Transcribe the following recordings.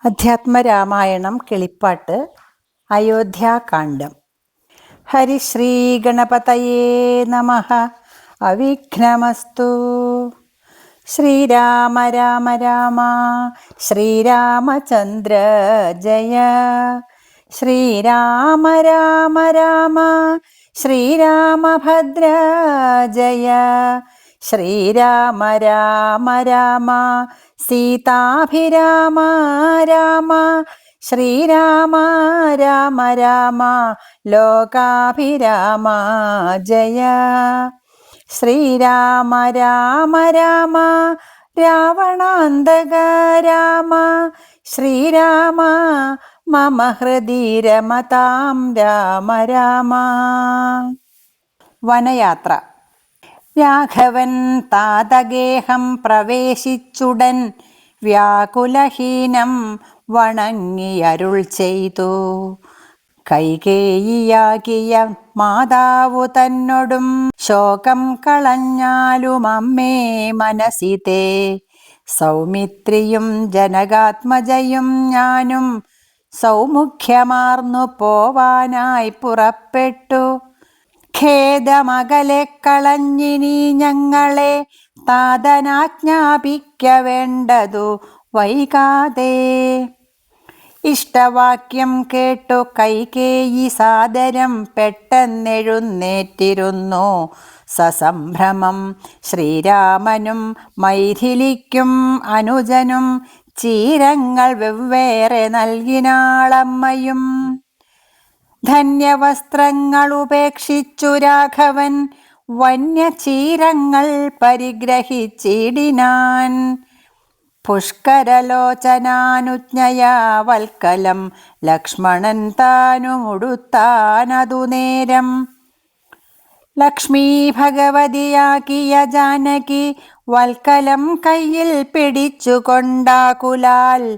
അധ്യാത്മരാമായണം കിളിപ്പാട്ട് അയോധ്യാകാന്ഡം. ഹരിശ്രീ ഗണപതയേ നമഃ. അവിഘ്നമസ്തു. ശ്രീരാമ രാമ രാമ ശ്രീരാമചന്ദ്ര ജയ. ശ്രീരാമ രാമ രാമ ശ്രീരാമഭദ്ര ജയ. ശ്രീരാമ രാമ രാമ സീതാഭിരാമ രാമ. ശ്രീരാമ രാമ രാമ ലോകാഭിരാമ ജയ. ശ്രീരാമ രാമ രാമ രാവണാന്തക രാമ. ശ്രീരാമ മമ ഹൃദി രമതാം രാമ രാമ. വനയാത്ര. രാഘവൻ താതഗേഹം പ്രവേശിച്ചുടൻ വ്യാകുലഹീനം വണങ്ങിയരുൾ ചെയ്തു. കൈകേയിയാകിയ മാതാവു തന്നോടും ശോകം കളഞ്ഞാലും അമ്മേ മനസ്സിതേ. സൗമിത്രിയും ജനകാത്മജയും ഞാനും സൗമുഖ്യമാർന്നു പോവാനായി പുറപ്പെട്ടു. ഖേദമകലെ കളഞ്ഞിനി ഞങ്ങളെ താതനാജ്ഞാപിക്ക വേണ്ടതു വൈകാതെ. ഇഷ്ടവാക്യം കേട്ടു കൈകേയി സാദരം പെട്ടെന്നെഴുന്നേറ്റിരുന്നു സസംഭ്രമം. ശ്രീരാമനും മൈഥിലിക്കും അനുജനും ചീരങ്ങൾ വെവ്വേറെ നൽകിനാളമ്മയും. ധന്യവസ്ത്രങ്ങൾ ഉപേക്ഷിച്ചു രാഘവൻ വന്യചീരങ്ങൾ പരിഗ്രഹിച്ചിടിനാൻ. പുഷ്കരലോചനാനുജ്ഞയാ വൽക്കലം ലക്ഷ്മണൻ താനുമുടുത്താനതു നേരം. ലക്ഷ്മീ ഭഗവതിയാകിയ ജാനകി വൽക്കലം കയ്യിൽ പിടിച്ചുകൊണ്ടാകുലാൽ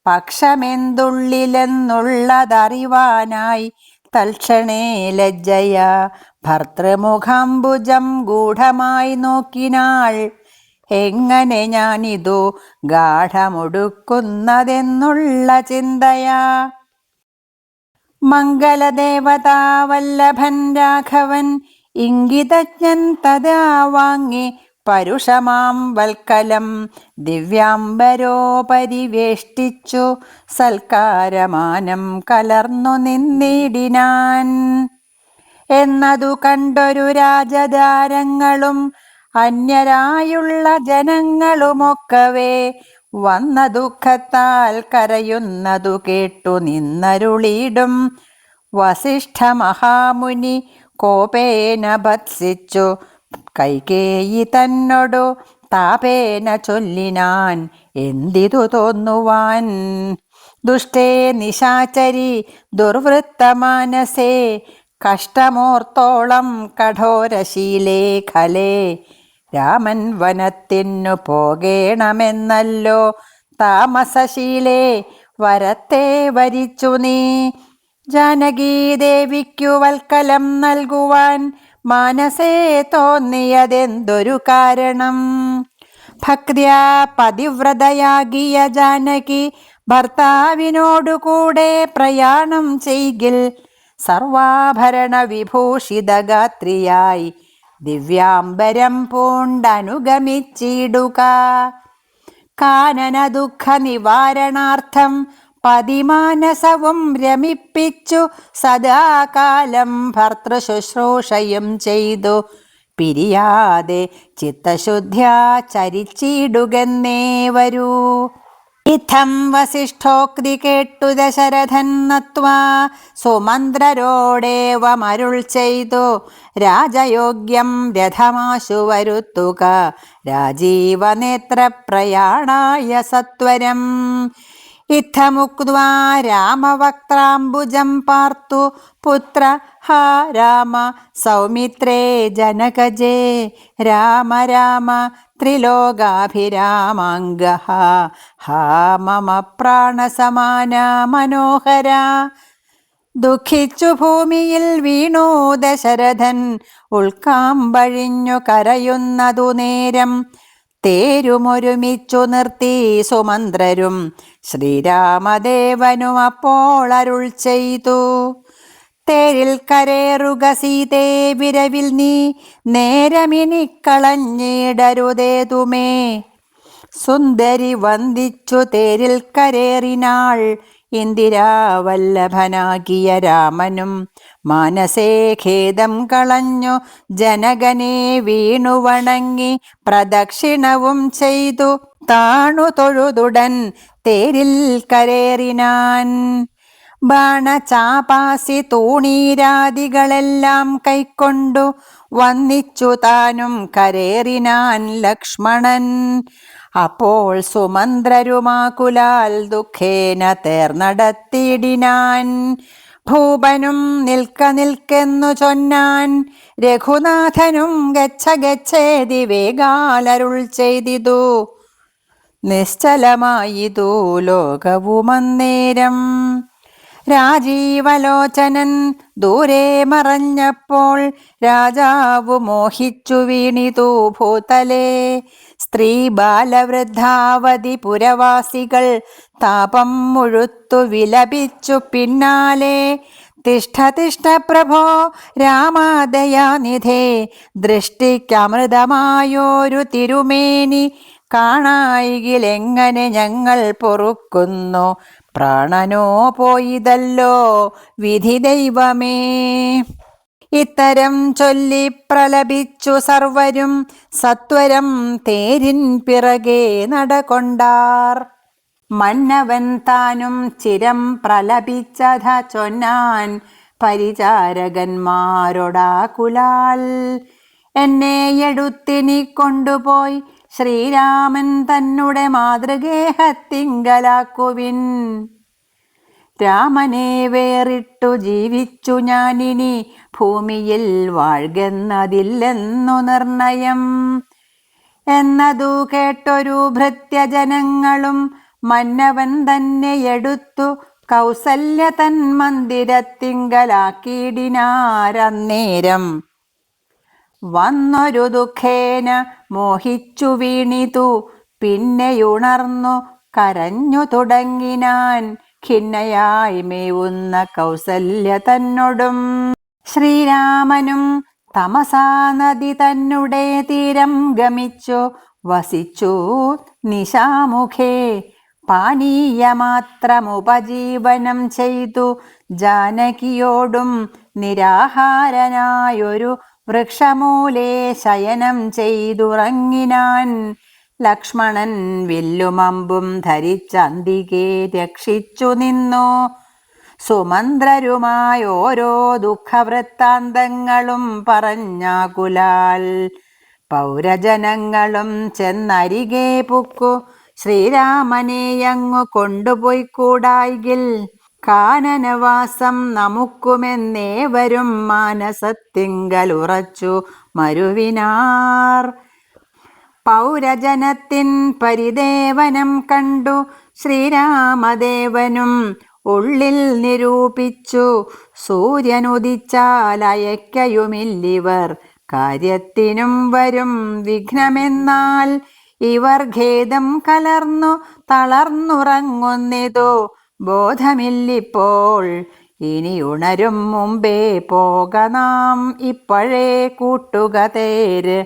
പക്ഷമെന്തുള്ളിലെന്നുള്ളതറിവാനായി തൽക്ഷണേ ലജ്ജയ ഭർതൃമുഖാംബുജം ഗൂഢമായി നോക്കിനാൾ. എങ്ങനെ ഞാനിതു ഗാഠമൊടുക്കുന്നതെന്നുള്ള ചിന്തയാ. മംഗലദേവതാവല്ലഭൻ രാഘവൻ ഇംഗിതജ്ഞൻ തഥാ വാങ്ങി പരുഷമാം വൽക്കലം ദിവ്യാംബരോപരിവേഷ്ടിച്ചു സൽക്കാരമാനം കലർന്നു നിന്നിടിനാൻ. എന്നതു കണ്ടൊരു രാജധാരങ്ങളും അന്യരായുള്ള ജനങ്ങളുമൊക്കവേ വന്ന ദുഃഖത്താൽ കരയുന്നതു കേട്ടു നിന്നരുളിയിടും. വസിഷ്ഠ മഹാമുനി കോപേന ഭത്സിച്ചു കൈകേയി തന്നോടു താപേന ചൊല്ലിനാൻ. എന്തിതു തോന്നുവാൻ ദുഷ്ടേ നിശാചരി ദുർവൃത്തമാനസേ. കഷ്ടമോർത്തോളം കഠോരശീലേ ഖലേ. രാമൻ വനത്തിനു പോകേണമെന്നല്ലോ താമസശീലേ വരത്തെ വരിച്ചു നീ. ജാനകീദേവിക്കു വൽക്കലം നൽകുവാൻ മാനസേ തോന്നിയതെന്തൊരു കാരണം. ഭക്ത്യാ പതിവ്രതയാകിയ ജാനകി ഭർത്താവിനോടുകൂടെ പ്രയാണം ചെയ്കിൽ സർവാഭരണ വിഭൂഷിതഗാത്രിയായി ദിവ്യാംബരം പൂണ്ടനുഗമിച്ചിടുക. കാനന ദുഃഖ നിവാരണാർത്ഥം പതിമാനസവും രമിപ്പിച്ചു സദാകാലം ഭർതൃശുശ്രൂഷയും ചെയ്തു പിരിയാതെ ചിത്തശുദ്ധ്യാ ചരിച്ചിടുകെന്നേ വരൂ. ഇത്തം വസിഷ്ഠോക്തി കേട്ടു ദശരഥൻ നത്വാ സുമന്ത്രരോടേവമരുൾ ചെയ്തു. രാജയോഗ്യം രഥമാശു വരുത്തുക രാജീവനേത്രപ്രയാണായ സത്വരം. ഇത്തമുക്ത്വാ രാമവക്ത്രാംബുജം പാർത്തു പുത്ര ഹാ രാമ സൗമിത്രേ ജനകജേ. രാമ രാമ ത്രിലോകാഭിരാമാംഗഃ ഹാ മമ പ്രാണസമാന മനോഹര. ദുഃഖിച്ചു ഭൂമിയിൽ വീണു ദശരഥൻ ഉൾക്കാമ്പഴിഞ്ഞു കരയുന്നതു നേരം. തേരുമൊരുമിച്ചു നിർത്തി സുമന്ത്രരും ശ്രീരാമദേവനും അപ്പോൾ അരുൾ ചെയ്തു. തേരിൽ കരേറുക സീതേ വിരവിൽ നീ, നേരമിനിക്കളഞ്ഞിടരുതേതുമേ. സുന്ദരി വന്ദിച്ചു തേരിൽ കരേറിനാൾ, ഇന്ദിരാവല്ലഭനാകിയ രാമനും മാനസേ ഖേദം കളഞ്ഞു ജനകനെ വീണു വണങ്ങി പ്രദക്ഷിണവും ചെയ്തു താണു തൊഴുതുടൻ തേരിൽ കരേറിനാൻ. ബാണചാപാസി തൂണീരാദികളെല്ലാം കൈക്കൊണ്ടു വന്നിച്ചു താനും കരേറിനാൻ ലക്ഷ്മണൻ. അപ്പോൾ സുമന്ത്രരുമാകുലാൽ ദുഃഖേന തേർനടത്തിയിടിനാൻ. ഭൂപനും നിൽക്ക നിൽക്കെന്നു ചൊന്നാൻ, രഘുനാഥനും ഗച്ഛ ഗച്ഛേതി വേഗാലരുൾ ചെയ്തിതു. നിശ്ചലമായിതു ലോകവുമന്നേരം. രാജീവലോചനൻ ദൂരെ മറഞ്ഞപ്പോൾ രാജാവു മോഹിച്ചു വീണിതു ഭൂതലേ. സ്ത്രീ ബാലവൃദ്ധാവധി പുരവാസികൾ താപം മുഴുത്തു വിലപിച്ചു പിന്നാലെ. തിഷ്ഠ തിഷ്ഠ പ്രഭോ രാമദയാനിധേ, ദൃഷ്ടിക്കമൃതമായോരു തിരുമേനി കാണായികിലെങ്ങനെ ഞങ്ങൾ പൊറുക്കുന്നു. പ്രാണനോ പോയിതല്ലോ വിധി ദൈവമേ. ഇത്തരം ചൊല്ലി പ്രലപിച്ചു സർവരും സത്വരം തേരിൻ പിറകെ നടകൊണ്ടാർ. മന്നവൻ താനും ചിരം പ്രലപിച്ചത ചൊന്നാൻ പരിചാരകന്മാരോടാകുലാൽ. എന്നെ എടുത്തിനി കൊണ്ടുപോയി ശ്രീരാമൻ തന്നെ മാതൃഗേഹത്തിങ്കലാക്കുവിൻ. രാമനെ വേറിട്ടു ജീവിച്ചു ഞാനിനി ഭൂമിയിൽ വാഴ്കെന്നതില്ലെന്നു നിർണയം. എന്നതു കേട്ടൊരു ഭൃത്യജനങ്ങളും മന്നവൻ തന്നെ എടുത്തു കൗസല്യ തൻ മന്ദിരത്തിങ്കലാക്കിയിടിനാരന്നേരം. വന്നൊരു ദുഃഖേന മോഹിച്ചു വീണിതു, പിന്നെയുണർന്നു കരഞ്ഞു തുടങ്ങിനാൻ. ഖിന്നയായി മേവുന്ന കൗസല്യ തന്നോടും ശ്രീരാമനും തമസാ നദി തന്നെ തീരം ഗമിച്ചു വസിച്ചു നിശാമുഖേ. പാനീയമാത്രമുപജീവനം ചെയ്തു ജാനകിയോടും നിരാഹാരനായൊരു വൃക്ഷമൂലേ ശയനം ചെയ്തുറങ്ങിനാൻ. ലക്ഷ്മണൻ വില്ലുമമ്പും ധരിച്ചന്തികെ രക്ഷിച്ചു നിന്നു. സുമന്ത്രരുമായോരോ ദുഃഖവൃത്താന്തങ്ങളും പറഞ്ഞാകുലാൽ. പൗരജനങ്ങളും ചെന്നരികെ പുക്കു ശ്രീരാമനെയങ്ങു കൊണ്ടുപോയി കൂടായികിൽ കാനനവാസം നമുക്കുമെന്നേവരും മാനസത്തിങ്കലുറച്ചു മരുവിനാർ. പൗരജനത്തിൻ പരിദേവനം കണ്ടു ശ്രീരാമദേവനും ഉള്ളിൽ നിരൂപിച്ചു. സൂര്യനുദിച്ചാലയക്കയുമില്ലിവർ കാര്യത്തിനും വരും വിഘ്നമെന്നാൽ. ഇവർ ഖേദം കലർന്നു തളർന്നുറങ്ങുന്നിതു ബോധമില്ലിപ്പോൾ. ഇനി ഉണരും മുമ്പേ പോക നാം ഇപ്പോഴേ കൂട്ടുക തേര്.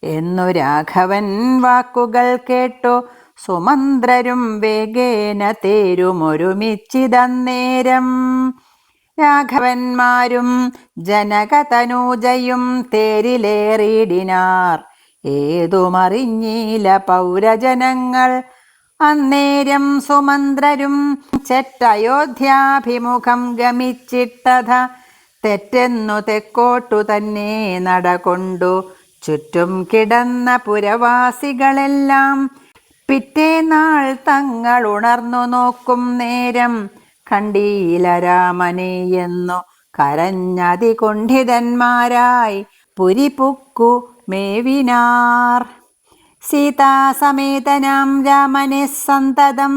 എന്നു രാഘവൻ വാക്കുകൾ കേട്ടു സുമന്ത്രരും വേഗേന തേരുമൊരുമിച്ചിതന്നേരം. രാഘവന്മാരും ജനകതനൂജയും തേരിലേറിയിടിനാർ. ഏതുമറിഞ്ഞീല പൗരജനങ്ങൾ. അന്നേരം സുമന്ത്രരും ചെറ്റയോധ്യാഭിമുഖം ഗമിച്ചിട്ടത തെറ്റെന്നു തെക്കോട്ടു തന്നെ നടകൊണ്ടു. ചുറ്റും കിടന്ന പുരവാസികളെല്ലാം പിറ്റേനാൾ തങ്ങൾ ഉണർന്നു നോക്കും നേരം കണ്ടീല രാമനെയെന്നു കരഞ്ഞതികുണ്ഠിതന്മാരായി പുരിപുക്കു മേവിനാർ. സീതാസമേതനാം രാമനെ സന്തതം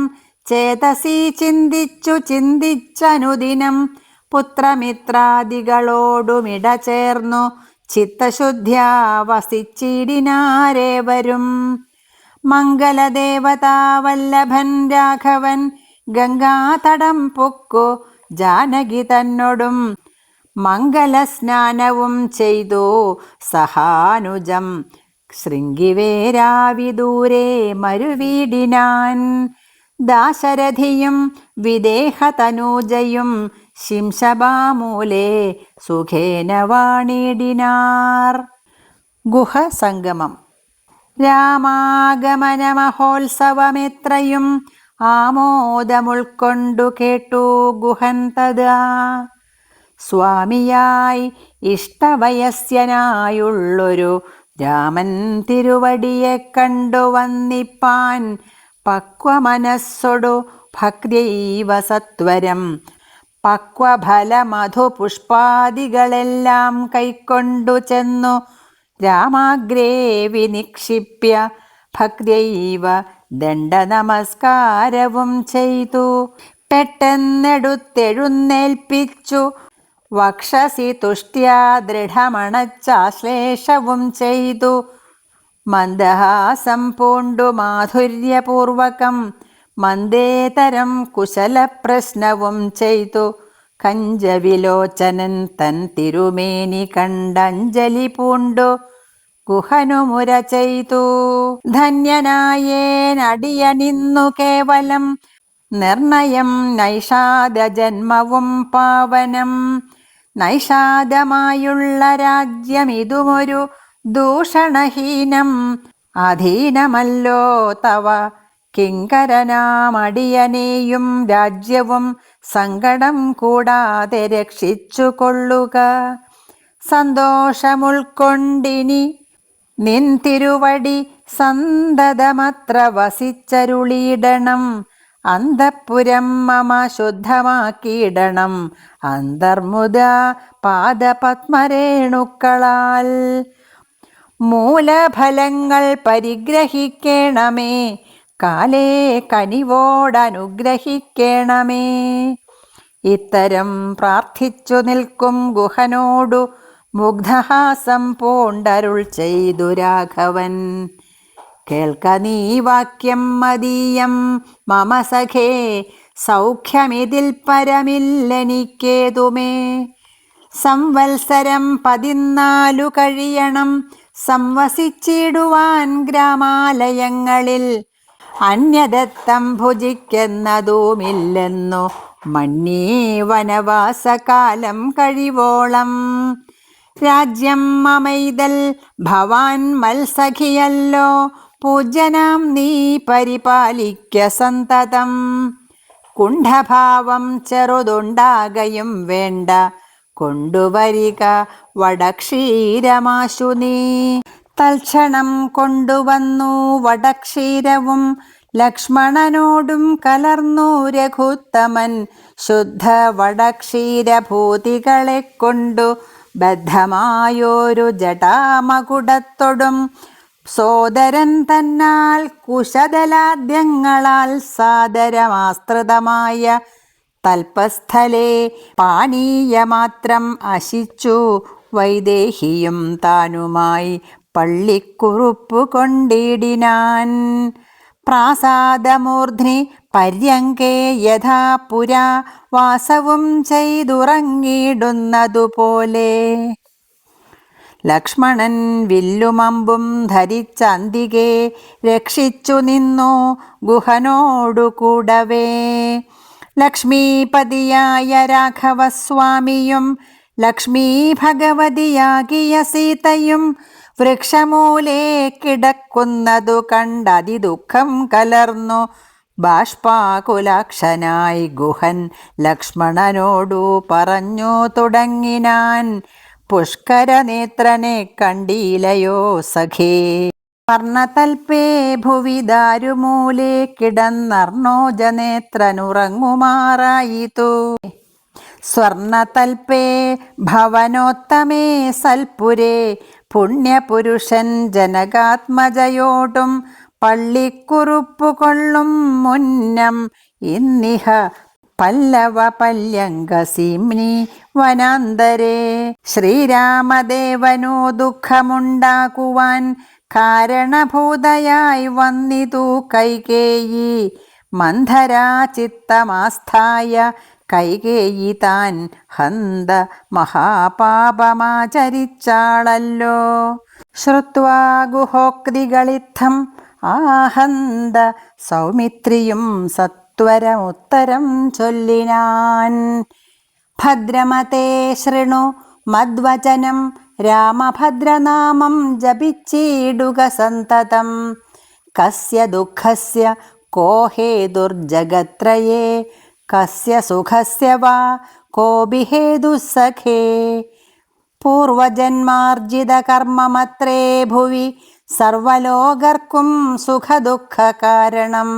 ചേതസി ചിന്തിച്ചു ചിന്തിച്ചനുദിനം. പുത്രമിത്രാദികളോടുമിട ചേർന്നു ചിത്തശുദ്ധ്യാ വസിച്ചിടിനാരേവരും. മംഗലദേവതാവല്ലഭൻ രാഘവൻ ഗംഗാതടം പൊക്കു ജാനകി തന്നോടും മംഗലസ്നാനവും ചെയ്തു സഹാനുജം ശൃംഗിവേരാവിദൂരെ മരുവീടിനാൻ. ദാശരഥിയും വിദേഹതനൂജയും ശിംശബാമൂലെ സുഖേന വാണിടിനാർ. ഗുഹസംഗമം. രാമാഗമന മഹോത്സവമെത്രയും ആമോദമുൾക്കൊണ്ടു കേട്ടു ഗുഹൻ തഥാ. സ്വാമിയായി ഇഷ്ടവയസ്യനായുള്ളൊരു രാമൻ തിരുവടിയെ കണ്ടു വന്നിപ്പാൻ പക്വമനസ്സൊടു ഭക്തിയൈവ സത്വരം പക്വഫലമധുപുഷ്പാദികളെല്ലാം കൈക്കൊണ്ടു ചെന്നു രാമാഗ്രേ വിനിക്ഷിപ്യ ഭക്തിയൈവ ദണ്ഡനമസ്കാരവും ചെയ്തു. പെട്ടെന്നെടുത്തെഴുന്നേൽപ്പിച്ചു വക്ഷസി തുഷ്ട്യാ ദൃഢമണച്ചാശ്ലേഷവും ചെയ്തു. മന്ദഹാസം പൂണ്ടു മാധുര്യപൂർവകം മന്ദേതരം കുശലപ്രശ്നവും ചെയ്തു. കഞ്ചവിലോചനൻ തൻ തിരുമേനി കണ്ടഞ്ജലി പൂണ്ടു ഗുഹനുമുര ചെയ്തു. ധന്യനായേനടിയനിന്നു കേവലം നിർണയം നൈഷാദജന്മവും പാവനം. നൈഷാദമായുള്ള രാജ്യമിതുമൊരു ദൂഷണഹീനം അധീനമല്ലോ തവ. കിങ്കരനാമടിയനെയും രാജ്യവും സങ്കടം കൂടാതെ രക്ഷിച്ചു കൊള്ളുക. സന്തോഷമുൾക്കൊണ്ടിനി നിൻ തിരുവടി സന്തതമത്ര വസിച്ചരുളിയിടണം. അന്തഃപുരം മമ ശുദ്ധമാക്കിയിടണം അന്തർമുദ പാദപത്മരേണുക്കളാൽ. മൂലഫലങ്ങൾ പരിഗ്രഹിക്കണമേ കാലേ കനിവോടനുഗ്രഹിക്കണമേ. ഇത്തരം പ്രാർത്ഥിച്ചു നിൽക്കും ഗുഹനോടു മുഗ്ധഹാസം പൂണ്ടരുൾ ചെയ്തു രാഘവൻ. കേൾക്ക നീ വാക്യം മദീയം മമ സഖേ സൗഖ്യമിതിൽ പരമില്ലെനിക്കേതുമേ. സംവത്സരം 14 കഴിയണം സംവസിച്ചിടുവാൻ ഗ്രാമാലയങ്ങളിൽ. അന്യദത്തം ഭുജിക്കുന്നതുമില്ലെന്നു മന്യേ വനവാസകാലം കഴിവോളം. രാജ്യം മമൈതൽ ഭവാൻ മത്സഖിയല്ലോ പൂജ്യനാം നീ പരിപാലിക്ക സന്തതം. കുണ്ഠഭാവം ചെറുതുണ്ടാകയും വേണ്ട കൊണ്ടുവരിക വടക്ഷീരമാശു നീ. തൽക്ഷണം കൊണ്ടുവന്നു വടക്ഷീരവും ലക്ഷ്മണനോടും കലർന്നു രഘുത്തമൻ. ശുദ്ധ വടക്ഷീരഭൂതികളെ കൊണ്ടു ബദ്ധമായൊരു ജടാമകുടത്തൊടും സോദരൻ തന്നാൽ കുശദലാദ്യങ്ങളാൽ സാദരമാസ്തൃതമായ തൽപസ്ഥലേ പാനീയമാത്രം അശിച്ചു വൈദേഹിയും താനുമായി പള്ളിക്കുറുപ്പു കൊണ്ടിടിനാൻ. പ്രാസാദമൂർധ്നി പര്യങ്കേ യഥാ പുരാ വാസവും ചെയ്തുറങ്ങിടുന്നതുപോലെ. ലക്ഷ്മണൻ വില്ലുമമ്പും ധരിച്ചന്തികെ രക്ഷിച്ചു നിന്നു ഗുഹനോടു കൂടവേ. ലക്ഷ്മീപതിയായ രാഘവസ്വാമിയും ലക്ഷ്മീ ഭഗവതിയാകിയ സീതയും വൃക്ഷമൂലേ കിടക്കുന്നതു കണ്ടതിദുഃഖം കലർന്നു ബാഷ്പാകുലാക്ഷനായി ഗുഹൻ ലക്ഷ്മണനോടു പറഞ്ഞു തുടങ്ങിനാൻ. പുഷ്കരനേത്രനെ കണ്ടീലയോ സഖേ. വർണ്ണതൽപേ ഭുവി ദാരുമൂലേ കിടന്നർണോജനേത്രനുറങ്ങുമാറായിതു. സ്വർണതൽപേ ഭവനോത്തമേ സൽപുരേ പുണ്യപുരുഷൻ ജനകാത്മജയോടും പള്ളിക്കുറുപ്പു കൊള്ളും മുന്നം ഇന്നിഹ പല്ലവ പല്യങ്കസീംനി വനാന്തരേ. ശ്രീരാമദേവനു ദുഃഖമുണ്ടാക്കുവാൻ കാരണഭൂതയായി വന്നിതു കൈകേയി. മന്ധരാചിത്തമാസ്ഥായ കൈകേയി താൻ ഹന്ത മഹാപാപമാചരിച്ചാളല്ലോ. ശ്രുത്വാ ഗുഹോക്തികളിത്തം ആഹന്ത സൗമിത്രിയും സത്വരമുത്തരം ചൊല്ലിനാൻ. ഭദ്രമതേ ശൃണു മദ്വചനം, രാമഭദ്രനാമം ജപിച്ചിടുക സന്തതം. കസ്യ ദുഃഖസ്യ കോ ഹേതുർജഗത്രയേ, കസ്യ സുഖസ്യ വാ കോപി ഹേതുഃ സഖേ. പൂർവജന്മാർജിതകർമ്മമത്രേ ഭുവി സർവലോകർക്കും സുഖദുഃഖകാരണം.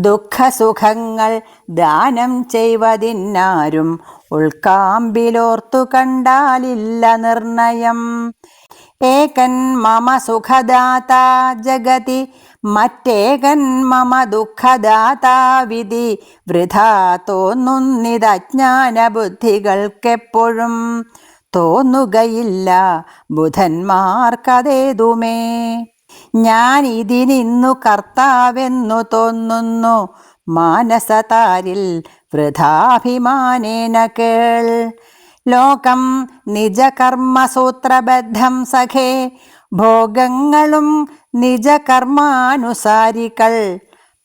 ദുഃഖസുഖങ്ങൾ ദാനം ചെയ്വതിന്നാരും ഉൾക്കാമ്പിലോർത്തു കണ്ടാലില്ല നിർണയം. ഏകൻ മമ സുഖദാതാ ജഗതി, മറ്റേകൻ മമ ദുഃഖദാതാ വിധി. വൃഥാ തോന്നുന്നിതജ്ഞാനബുദ്ധികൾക്കെപ്പോഴും, തോന്നുകയില്ല ബുധന്മാർക്കതേതുമേ. ഞാൻ ഇതിനിന്നു കർത്താവെന്നു തോന്നുന്നു, മാനസതാരിൽ വൃഥാഭിമാനേന കേൾ. ലോകം നിജകർമ്മസൂത്രബദ്ധം സഖേ, ഭോഗങ്ങളും നിജകർമാനുസാരികൾ.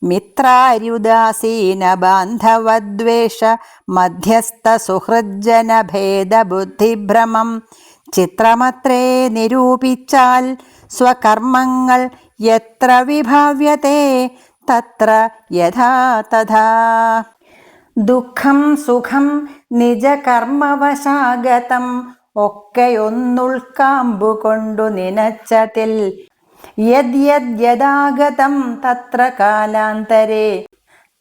മിത്രാര്യുദാസീന ബാന്ധവദ്വേഷ മധ്യസ്ഥ സുഹൃജ്ജന ഭേദബുദ്ധിഭ്രമം. ചിത്രമത്രേ നിരൂപിച്ചാൽ സ്വകർമ്മങ്ങൾ യത്ര വിഭാവ്യത്തെ തത്ര യഥാ തഥാ. ദുഃഖം സുഖം നിജകർമ്മവശാഗതം, ഒക്കെയൊന്നുൾക്കാമ്പുകൊണ്ടു നിനച്ചതിൽ. യദ്യദ്യദാഗതം തത്ര കാലാന്തരേ,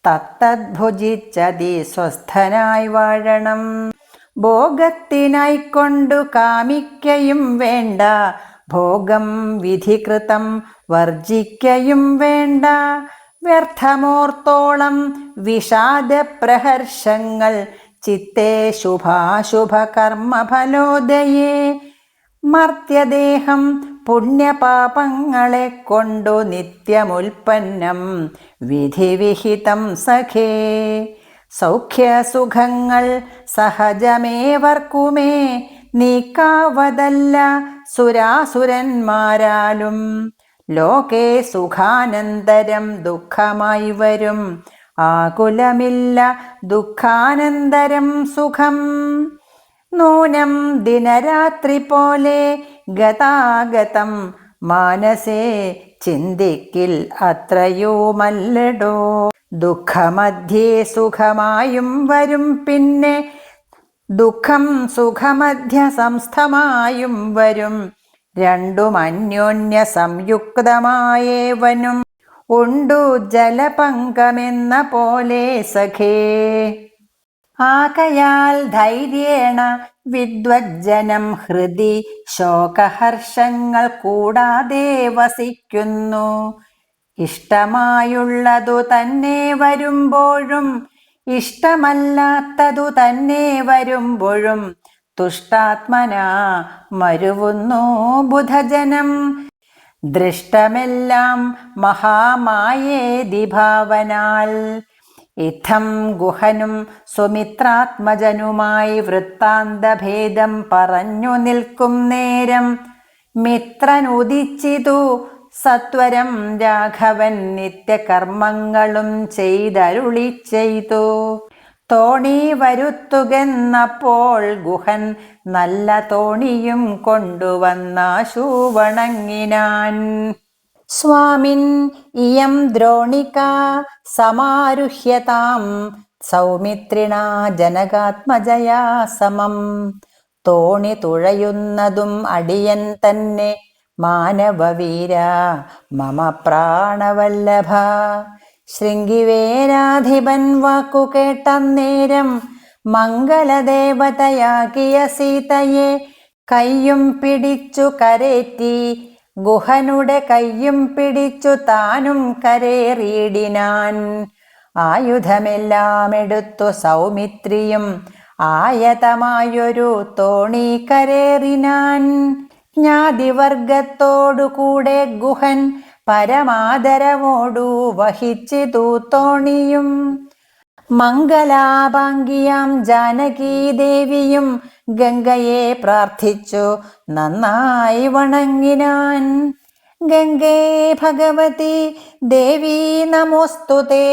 തത്തദ്ഭുജിച്ചതി സ്വസ്ഥനായി വാഴണം. ഭോഗത്തിനായിക്കൊണ്ടു കാമിക്കയും വേണ്ട, ഭോഗം വിധികൃതം വർജിക്കയും വേണ്ട. വ്യർത്ഥമോർത്തോളം വിഷാദപ്രഹർഷങ്ങൾ ചിത്തേ ശുഭാശുഭ കർമ്മഫലോദയേ. മർത്യദേഹം പുണ്യപാപങ്ങളെ കൊണ്ടു നിത്യമുൽപ്പന്നം വിധിവിഹിതം സഖേ. സൗഖ്യസുഖങ്ങൾ സഹജമേവർക്കുമേ, നീക്കാവതല്ല സുരാസുരന്മാരാലും. ലോകേ സുഖാനന്തരം ദുഃഖമായി വരും, ആകുലമില്ല ദുഃഖാനന്തരം സുഖം. നൂനം ദിനരാത്രി പോലെ ഗതാഗതം, മാനസേ ചിന്തിക്കിൽ അത്രയുമല്ലടോ. ദുഃഖമധ്യേ സുഖമായും വരും, പിന്നെ ദുഃഖം സുഖമധ്യ സംസ്ഥമായും വരും. രണ്ടും അന്യോന്യ സംയുക്തമായേവനും ഉണ്ടു ജലപങ്കമെന്ന പോലെ സഖേ. ആകയാൽ ധൈര്യേണ വിദ്വജ്ജനം ഹൃദി ശോകഹർഷങ്ങൾ കൂടാതെ വസിക്കുന്നു. ഇഷ്ടമായുള്ളതു തന്നെ വരുമ്പോഴും ഇഷ്ടമല്ലാത്തതു തന്നെ വരുമ്പോഴും തുഷ്ടാത്മനാ മരുവുന്നു ബുധജനം. ദൃഷ്ടമെല്ലാം മഹാമായേതി ഭാവനാൽ. ഇത്തം ഗുഹനും സുമിത്രാത്മജനുമായി വൃത്താന്തഭേദം പറഞ്ഞു നിൽക്കും നേരം, മിത്രനുദിച്ചിതു സത്വരം രാഘവൻ നിത്യകർമ്മങ്ങളും ചെയ്തരുളി ചെയ്തു. തോണി വരുത്തുകെന്നപ്പോൾ ഗുഹൻ നല്ല തോണിയും കൊണ്ടുവന്നാശു വണങ്ങിനാൻ. സ്വാമിൻ ഇയം ദ്രോണിക സമാരുഹ്യതാം, സൗമിത്രിണാ ജനകാത്മജയാ സമം. തോണി തുഴയുന്നതും അടിയൻ തന്നെ, മാനവവീര മമ പ്രാണവല്ലഭ. ശൃംഗിവേരാധിപൻ വാക്കു കേട്ടന്നേരം, മംഗളദേവതയാകിയ സീതയെ കയ്യും പിടിച്ചു കരേറ്റി. ഗുഹനുടെ കയ്യും പിടിച്ചു താനും കരേറിയിടിനാൻ. ആയുധമെല്ലാം എടുത്തു സൗമിത്രിയും ആയതമായൊരു തോണി കരേറിനാൻ. ജ്ഞാതിവർഗത്തോടു കൂടെ ഗുഹൻ പരമാദരവോടു വഹിച്ചിതു തോണിയും. മംഗലാപാംഗിയാം ജാനകീദേവിയും ഗംഗയെ പ്രാർത്ഥിച്ചു നന്നായി വണങ്ങിനാൻ. ഗംഗേ ഭഗവതി ദേവി നമോസ്തുതേ,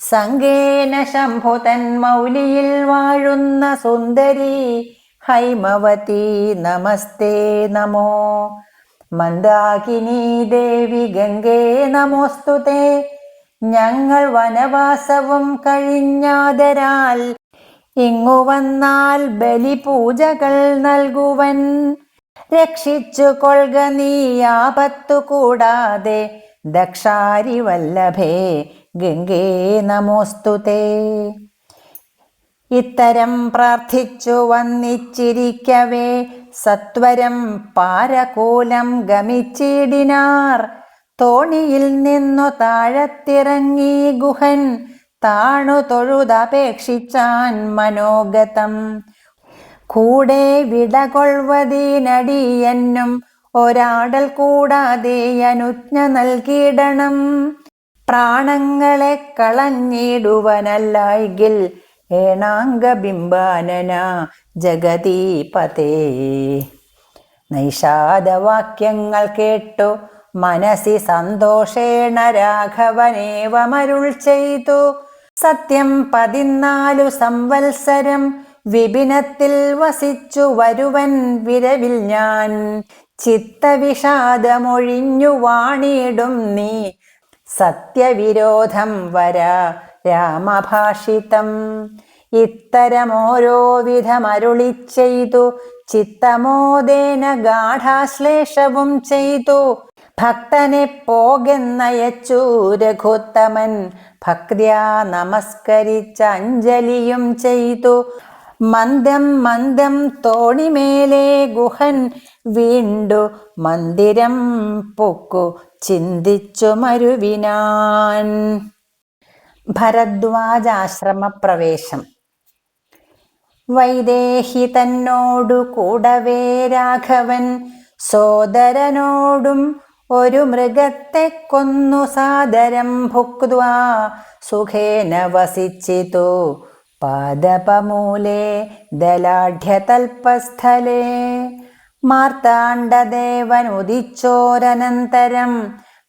സംഗേന ശംഭുതൻ മൗലിയിൽ വാഴുന്ന സുന്ദരി ഹൈമവതി നമസ്തേ നമോ. മന്ദാകിനി ദേവി ഗംഗേ നമോസ്തുതേ, ഞങ്ങൾ വനവാസവും കഴിഞ്ഞാദരാൽ ഇങ്ങു വന്നാൽ ബലിപൂജകൾ നൽകുവൻ. രക്ഷിച്ചു കൊൾക നീ ആപത്തു കൂടാതെ, ദക്ഷാരി വല്ലഭേ ഗംഗേ നമോസ്തുതേ. ഇത്തരം പ്രാർത്ഥിച്ചു വന്നിച്ചിരിക്കവേ സത്വരം പാരകൂലം ഗമിച്ചിടിനാർ. തോണിയിൽ നിന്നു താഴത്തിറങ്ങി ഗുഹൻ താണു തൊഴുതപേക്ഷിച്ചാൻ മനോഗതം. കൂടെ വിടകൊള്ളുവതിനടിയെന്നും ഒരാടൽ കൂടാതെ അനുജ്ഞ നൽകിയിടണം. പ്രാണങ്ങളെ കളഞ്ഞിടുവനല്ലായെങ്കിൽ ഏണാംഗബിംബാനന ജഗതീപതേ. നൈഷാദവാക്യങ്ങൾ കേട്ടു മനസി സന്തോഷേണ രാഘവനേവമരുൾ ചെയ്തു. സത്യം 14 സംവത്സരം വിപിനത്തിൽ വസിച്ചു വരുവൻ വിരവിൽ ഞാൻ. ചിത്തവിഷാദമൊഴിഞ്ഞു വാണിടും നീ, സത്യവിരോധം വരാ രാമഭാഷിതം. ഇത്തരമോരോ വിധമരുളി ചെയ്തു ചിത്തമോദേന ഗാഠാശ്ലേഷവും ചെയ്തു. ഭക്തനെ പോകെന്നയച്ചു രഘുത്തമൻ, ഭക്ത്യാ നമസ്കരിച്ച അഞ്ജലിയും ചെയ്തു. മന്ദം മന്ദം തോണിമേലെ ഗുഹൻ വീണ്ടു മന്ദിരം പൊക്കു ചിന്തിച്ചു മരുവിനാൻ. ഭരദ്വാജാശ്രമപ്രവേശം. വൈദേഹി തന്നോടു കൂടവേ രാഘവൻ സോദരനോടും ഒരു മൃഗത്തെ കൊന്നു സാദരം ഭുക്വാ സുഖേന വസിച്ചിതു പാദപമൂലേ ദലാഢ്യതൽപസ്ഥലേ. മാർത്താണ്ഡദേവൻ ഉദിച്ചോരനന്തരം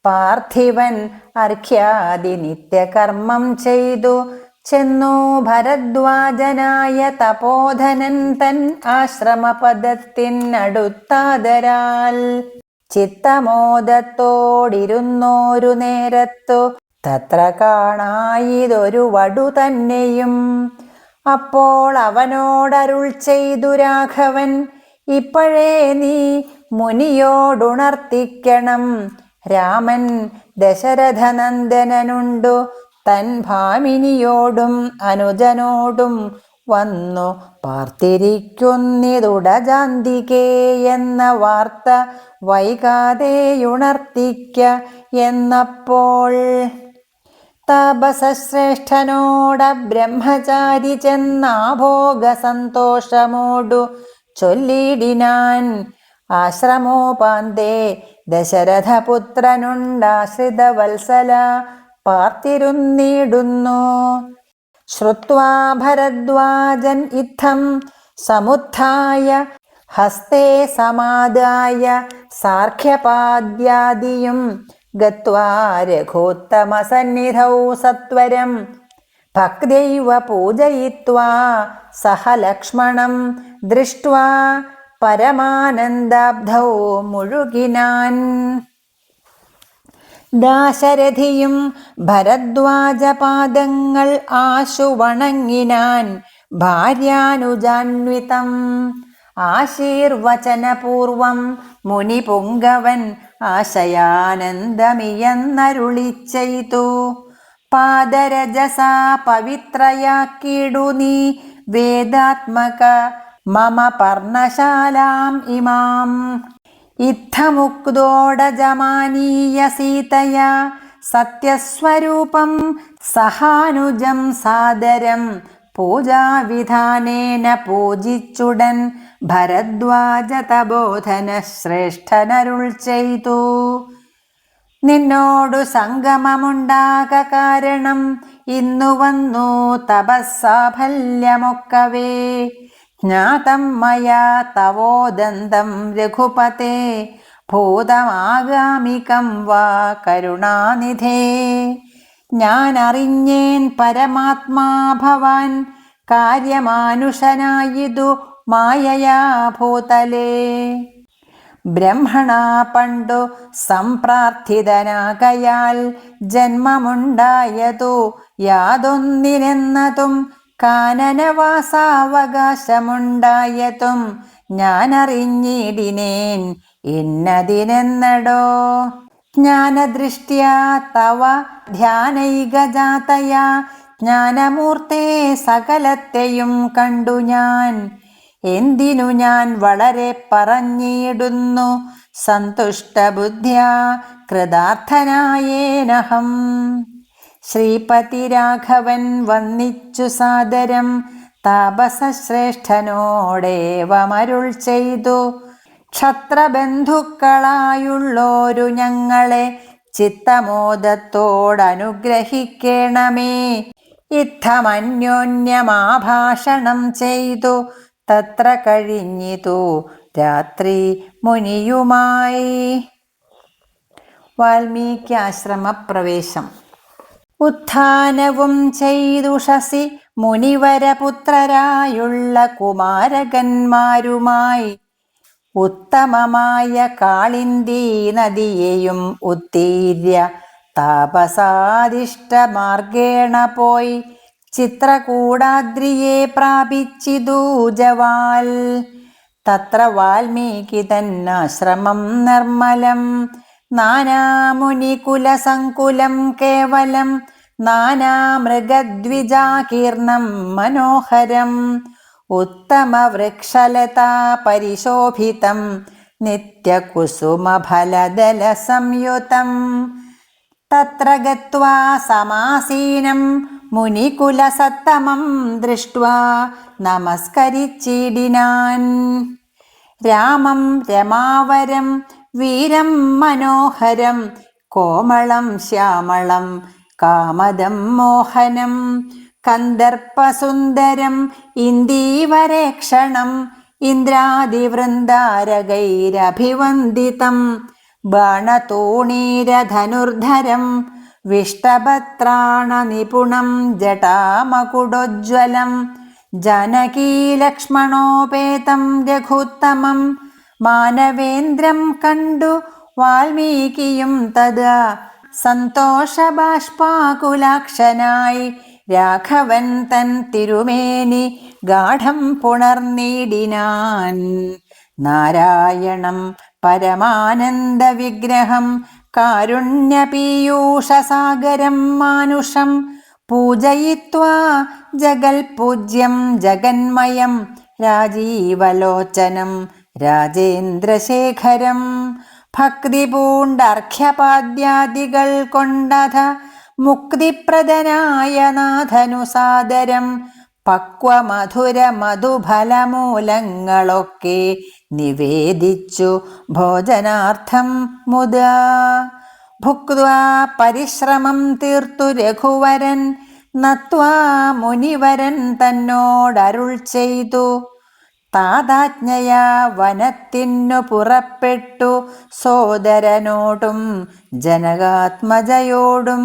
പാർത്ഥിവൻ അർഘ്യാദി നിത്യകർമ്മം ചെയ്തു ചെന്നു ഭരദ്വാജനായ തപോധനൻ തൻ ആശ്രമപദത്തിനടുത്താദരാൽ. ചിത്തമോദത്തോടിരുന്നോരു നേരത്തു തത്ര കാണായിതൊരു വടു തന്നെയും. അപ്പോൾ അവനോടരുൾ ചെയ്തു രാഘവൻ, ഇപ്പോഴേ നീ മുനിയോടുണർത്തിക്കണം. രാമൻ ദശരഥനന്ദനനുണ്ടു, തൻ ഭാമിനിയോടും അനുജനോടും വന്നു പാർത്തിരിക്കുന്നിതുടജാന്തികേ എന്ന വാർത്ത വൈകാതെയുണർത്തിക്ക എന്നപ്പോൾ. താപസശ്രേഷ്ഠനോട ബ്രഹ്മചാരി ചെന്നാഭോഗ സന്തോഷമോടു ചൊല്ലിടിനാൻ. ആശ്രമോപാന്തേ ദശരഥപുത്രനുണ്ടാശ്രിതവത്സല പാർത്തിരുന്നിടുന്നു. ശ്രുത്വാ ഭരദ്വാജൻ ഇത്തം സമുത്ഥായ ഹസ്തേ സമാദായ സാർഘ്യപാദ്യാദിയും ഗത്വാ രഘോത്തമസന്നിധൗ സത്വരം ഭക്ത്യൈവ പൂജയിത്വാ സഹ ലക്ഷ്മണം ദൃഷ്ട്വാ പരമാനന്ദാബ്ധൗ മുഴുകിനാൻ. ദാശരഥിയും ഭരദ്വാജപാദങ്ങൾ ആശു വണങ്ങിനാൻ ഭാര്യാനുജാന്വിതം. ആശീർവചനപൂർവം മുനിപുങ്കവൻ ആശയാനന്ദമിയെന്നരുളി ചെയ്തു. പാദരജസാ പവിത്രയാക്കിടു നീ വേദാത്മക മമ പർണശാലാം ഇമാം. ഇത്തമുക്തോടജമാനീയ സീതയാ സത്യസ്വരൂപം സഹാനുജം സാദരം പൂജാവിധാനേന പൂജിച്ചുടൻ ഭരദ്വാജ തപോധന ശ്രേഷ്ഠനരുൾ ചെയ്തു. നിന്നോടു സംഗമമുണ്ടാക കാരണം ഇന്നു വന്നു തപസ്സാഫല്യമൊക്കവേ. ജ്ഞാതം മയാ തവോദന്തം രഘുപതേ ഭൂതമാഗാമികം വാ കരുണാനിധേ. ഞാൻ അറിഞ്ഞേൻ പരമാത്മാ ഭവാൻ കാര്യമാനുഷനായിതു മായയാ ഭൂതലേ. ബ്രഹ്മണാ പണ്ടു സംപ്രാർത്ഥിതനാകയാൽ ജന്മമുണ്ടായതു യാതൊന്നിനെന്നതും കാനനവാസാവകാശമുണ്ടായതും ഞാനറിഞ്ഞിടിനേൻ ഇന്നതിനെന്നടോ. ജ്ഞാനദൃഷ്ട്യാ തവ ധ്യാനൈകജാതയാ ജ്ഞാനമൂർത്തേ സകലത്തെയും കണ്ടു ഞാൻ. എന്തിനു ഞാൻ വളരെ പറഞ്ഞിടുന്നു സന്തുഷ്ടബുദ്ധ്യാ കൃതാർത്ഥനായേനഹം. ശ്രീപതി രാഘവൻ വന്നിച്ചു സാദരം താപസശ്രേഷ്ഠനോടേവമരുൾ ചെയ്തു. ക്ഷത്രബന്ധുക്കളായുള്ളോരു ഞങ്ങളെ ചിത്തമോദത്തോടനുഗ്രഹിക്കേണമേ. ഇത്തമന്യോന്യമാഭാഷണം ചെയ്തു തത്ര കഴിഞ്ഞിതു രാത്രി മുനിയുമായി. വാൽമീകി ആശ്രമപ്രവേശം. ഉത്ഥാനവും ചെയ്തുഷസി മുനിവരപുത്രരായുള്ള കുമാരകന്മാരുമായി ഉത്തമമായ കാളിന്ദീ നദിയെയും ഉത്തീര്യ താപസാദിഷ്ടമാർഗേണ പോയി ചിത്രകൂടാദ്രിയെ പ്രാപിച്ചിതു ജവാൽ. തത്ര വാൽമീകി തന്നാശ്രമം നിർമ്മലം നാനാമുനികുലസങ്കുലം കേവലം നാനാമൃഗദ്വിജാകീർണം മനോഹരം ഉത്തമവൃക്ഷലതാ പരിശോഭിതം നിത്യകുസുമഫലദലസംയുതം. തത്ര ഗത്വാ സമാസീനം മുനികുലസത്തമം ദൃഷ്ട്വാ നമസ്കരിച്ചിടിനാൻ. രാമം രമാവരം വീരം മനോഹരം കോമളം ശ്യാമളം കാമദം മോഹനം കന്ദർപ്പസുന്ദരം ഇന്ദീവരേക്ഷണം ഇന്ദ്രാദിവൃന്ദാരകൈരഭിവന്ദിതം ബാണതൂണീരധനുർധരം വിഷ്ടഭത്രാണനിപുണം ജടാമകുടോജ്വലം ജാനകീലക്ഷ്മണോപേതം രഘുത്തമം. മാനവേന്ദ്രം കണ്ടു വാൽമീകിയും തഥാ സന്തോഷബാഷ്പാകുലാക്ഷനായി രാഘവൻ തൻ തിരുമേനി ഗാഠം പുണർന്നിടിനാൻ. നാരായണം പരമാനന്ദ വിഗ്രഹം കാരുണ്യപീയൂഷസാഗരം മാനുഷം പൂജയിത്വാ ജഗൽപൂജ്യം ജഗന്മയം രാജീവലോചനം രാജേന്ദ്രശേഖരം. ഭക്തിപൂണ്ടർഘ്യപാദ്യാദികൾ കൊണ്ടഥ മുക്തിപ്രദനായ നാഥനു സാദരം പക്വമധുര മധുഫലമൂലങ്ങളൊക്കെ നിവേദിച്ചു ഭോജനാർത്ഥം മുദാ. ഭുക്ത്വാ പരിശ്രമം തീർത്തു രഘുവരൻ നത്വാ മുനിവരൻ തന്നോടരുൾ ചെയ്തു. താതാജ്ഞയാ വനത്തിനു പുറപ്പെട്ടു സോദരനോടും ജനകാത്മജയോടും.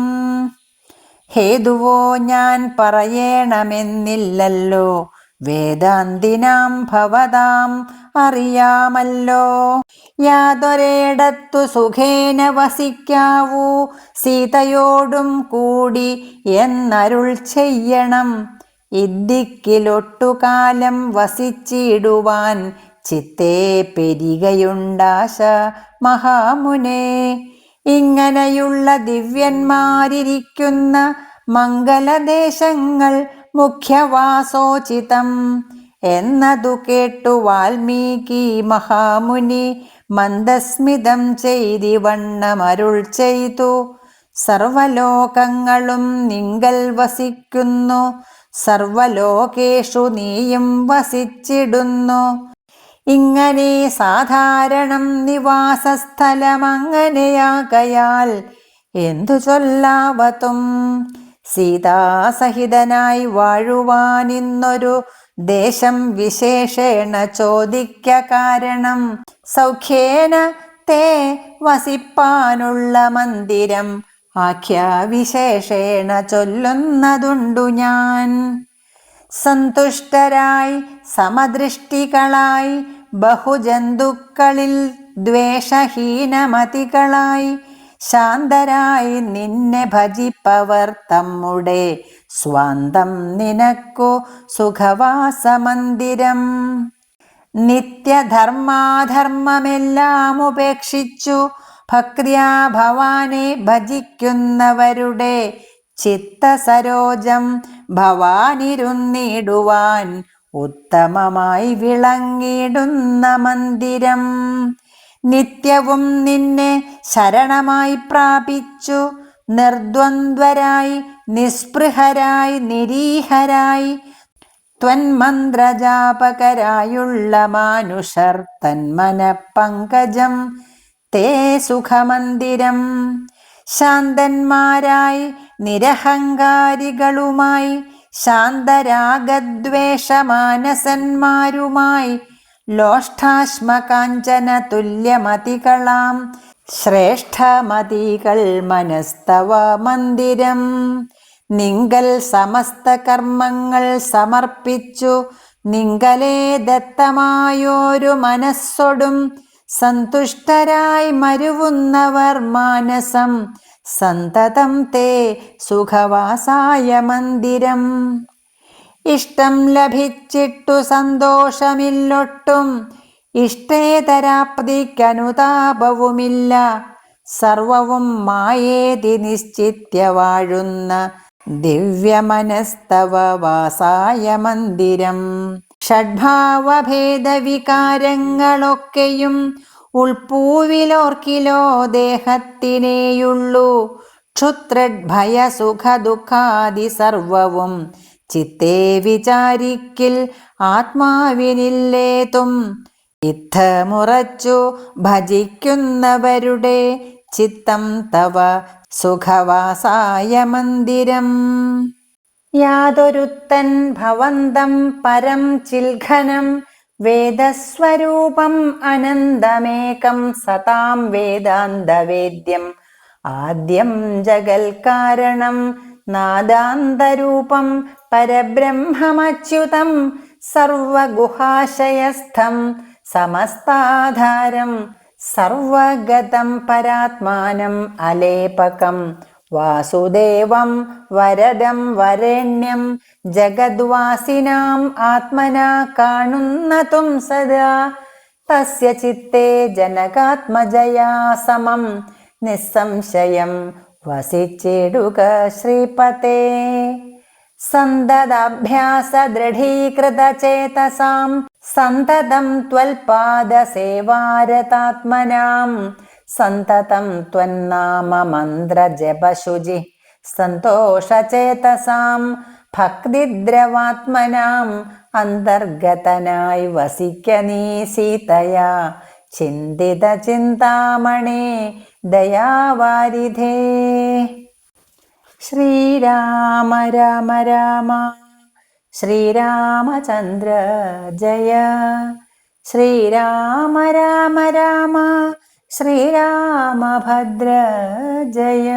ഹേതുവോ ഞാൻ പറയണമെന്നില്ലല്ലോ വേദാന്തിനാം ഭവതാം അറിയാമല്ലോ. യാതൊരിടത്തു സുഖേന വസിക്കാവൂ സീതയോടും കൂടി എന്നരുൾ ചെയ്യണം. ഇദ്ദിക്കിലൊട്ടുകാലം വസിച്ചിടുവാൻ ചിത്തേ പെരികയുണ്ടാശ മഹാമുനേ. ഇങ്ങനെയുള്ള ദിവ്യന്മാരിരിക്കുന്ന മംഗലദേശങ്ങൾ മുഖ്യവാസോചിതം എന്നതു കേട്ടു വാൽമീകി മഹാമുനി മന്ദസ്മിതം ചെയ്തിവണ്ണമരുൾ ചെയ്തു. സർവലോകങ്ങളും നിങ്കൽ വസിക്കുന്നു സർവലോകേഷു നീയും വസിച്ചിടുന്നു. ഇങ്ങനെ സാധാരണം നിവാസസ്ഥലമങ്ങനെയാകയാൽ എന്തു ചൊല്ലാവതും. സീതാസഹിതനായി വാഴുവാനിന്നൊരു ദേശം വിശേഷേണ ചോദിക്ക കാരണം. സൗഖ്യേന തേ വസിപ്പാനുള്ള മന്ദിരം ആഖ്യാവിശേഷേണ ചൊല്ലുന്നതുണ്ടു ഞാൻ. സന്തുഷ്ടരായി സമദൃഷ്ടികളായി ബഹുജന്തുക്കളിൽ ദ്വേഷഹീനമതികളായി ശാന്തരായി നിന്നെ ഭജിപ്പവർ തമ്മുടെ സ്വാന്തം നിനക്കു സുഖവാസമന്ദിരം. നിത്യധർമാധർമ്മമെല്ലാം ഉപേക്ഷിച്ചു ഭക്ര്യാ ഭവാനെ ഭജിക്കുന്നവരുടെ ചിത്തസരോജം ഭവാനിരുന്നിടുവാൻ ഉത്തമമായി വിളങ്ങിടുന്ന മന്ദിരം. നിത്യവും നിന്നെ ശരണമായി പ്രാപിച്ചു നിർദ്വന്ദ്വരായി നിസ്പൃഹരായി നിരീഹരായി ത്വന്മന്ത്രജാപകരായുള്ള മാനുഷർ തന്മനഃപങ്കജം തേ സുഖമന്ദിരം. ശാന്തന്മാരായി നിരഹങ്കാരികളുമായി ശാന്തരാഗദ്വേഷമാനസന്മാരുമായി ലോഷ്ടാശ്മകാഞ്ചന തുല്യമതികളാം ശ്രേഷ്ഠമതികൾ മനസ്തവ മന്ദിരം. നിങ്കൽ സമസ്ത കർമ്മങ്ങൾ സമർപ്പിച്ചു നിങ്കലേ ദത്തമായോരു മനസ്സൊടും സന്തുഷ്ടരായി മരുവുന്നവർ മാനസം സന്തതം തേ സുഖവാസായ മന്ദിരം. ഇഷ്ടം ലഭിച്ചിട്ടു സന്തോഷമില്ലൊട്ടും ഇഷ്ടേതരാപ്തിക്കനുതാപവുമില്ല സർവവും മായേതി നിശ്ചിത്യ വാഴുന്ന ദിവ്യമനസ്തവ വാസായ മന്ദിരം. ഷഡ്ഭാവഭേദവികാരങ്ങളൊക്കെയും ഉൾപ്പൂവിലോർക്കിലോ ദേഹത്തിനേയുള്ളൂ. ക്ഷുത്രഭയസുഖദുഃഖാദി സർവവും ചിത്തേ വിചാരിക്കിൽ ആത്മാവിനില്ലേതും. ഇത്തമുറച്ചു ഭജിക്കുന്നവരുടെ ചിത്തം തവ സുഖവാസായ മന്ദിരം. യാതൊരുത്തൻ ഭവന്തം പരം ചിൽഘനം വേദസ്വരൂപം അനന്തമേകം സതാം വേദാന്തവേദ്യം ആദ്യം ജഗൽക്കാരണം നാദാന്തരൂപം പരബ്രഹ്മമച്യുതം സർവഗുഹാശയസ്ഥം സമസ്താധാരം സർവഗതം പരാത്മാനം അലേപകം വാസുദേവം വരദം വരേണ്യം ജഗദ്വാസിനാം ആത്മനാ കാണുന്നതും സദാ. തസ്യ ചിത്തേ ജനകാത്മജയാ സമം നിസ്സംശയം വസിച്ചിടുക ശ്രീപതേ. സന്തതാഭ്യാസ ദൃഢീകൃതചേതസാം സന്തതം ത്വൽപാദസേവാരതാത്മനാം സന്തതം ത്വന്നാമ മന്ത്രജപശുചി സന്തോഷചേതസാം ഭക്തിദ്രവാത്മനാം അന്തർഗതനായി വസിക്ക നീ സീതയാ ചിന്തിത ചിന്താമണേ ദയാവാരിധേ. ശ്രീരാമ രാമ രാമ ശ്രീരാമചന്ദ്ര ജയ. ശ്രീരാമ രാമ രാമ ശ്രീരാമഭദ്ര ജയ.